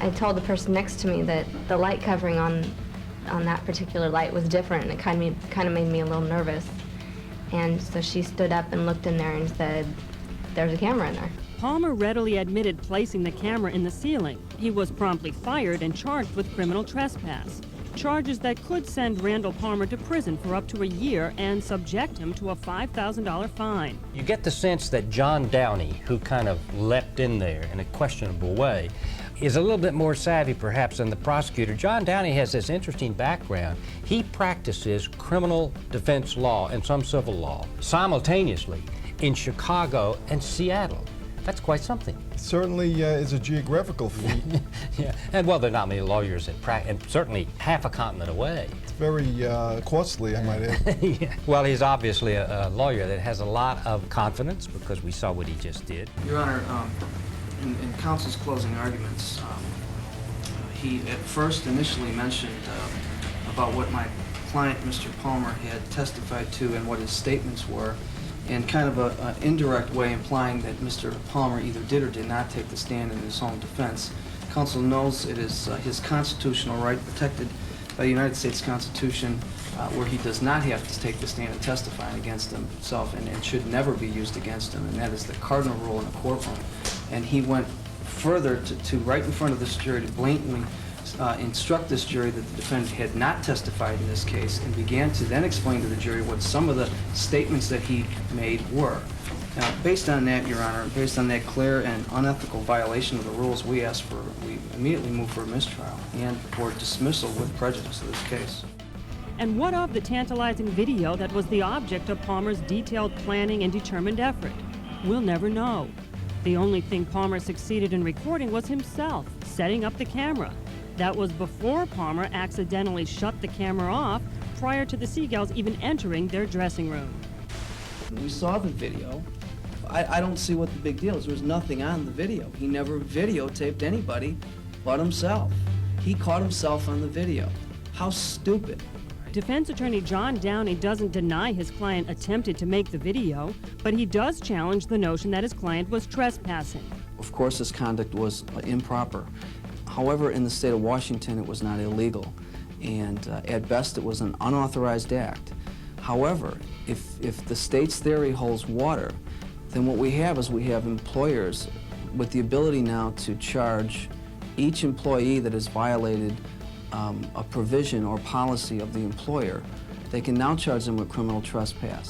I told the person next to me that the light covering on that particular light was different, and it kind of made me a little nervous. And so she stood up and looked in there and said, "There's a camera in there." Palmer readily admitted placing the camera in the ceiling. He was promptly fired and charged with criminal trespass, charges that could send Randall Palmer to prison for up to a year and subject him to a $5,000 fine. You get the sense that John Downey, who kind of leapt in there in a questionable way, is a little bit more savvy perhaps than the prosecutor. John Downey has this interesting background. He practices criminal defense law and some civil law simultaneously in Chicago and Seattle. That's quite something. Certainly is a geographical feat. Yeah, and well, there are not many lawyers and certainly half a continent away. It's very costly, I might add. Yeah. Well, he's obviously a lawyer that has a lot of confidence because we saw what he just did. Your Honor, in counsel's closing arguments, he at first initially mentioned about what my client, Mr. Palmer, had testified to and what his statements were, in kind of an indirect way implying that Mr. Palmer either did or did not take the stand in his own defense. Counsel knows it is his constitutional right protected by the United States Constitution where he does not have to take the stand and testify against himself and should never be used against him, and that is the cardinal rule in a courtroom. And he went further to right in front of this jury to blatantly instruct this jury that the defendant had not testified in this case, and began to then explain to the jury what some of the statements that he made were. Now, based on that, Your Honor, based on that clear and unethical violation of the rules, we immediately moved for a mistrial and for dismissal with prejudice of this case. And what of the tantalizing video that was the object of Palmer's detailed planning and determined effort? We'll never know. The only thing Palmer succeeded in recording was himself setting up the camera. That was before Palmer accidentally shut the camera off prior to the Seagulls even entering their dressing room. We saw the video. I don't see what the big deal is. There was nothing on the video. He never videotaped anybody but himself. He caught himself on the video. How stupid. Defense attorney John Downey doesn't deny his client attempted to make the video, but he does challenge the notion that his client was trespassing. Of course, his conduct was improper. However, in the state of Washington, it was not illegal, and at best, it was an unauthorized act. However, if the state's theory holds water, then what we have is we have employers with the ability now to charge each employee that has violated a provision or policy of the employer. They can now charge them with criminal trespass.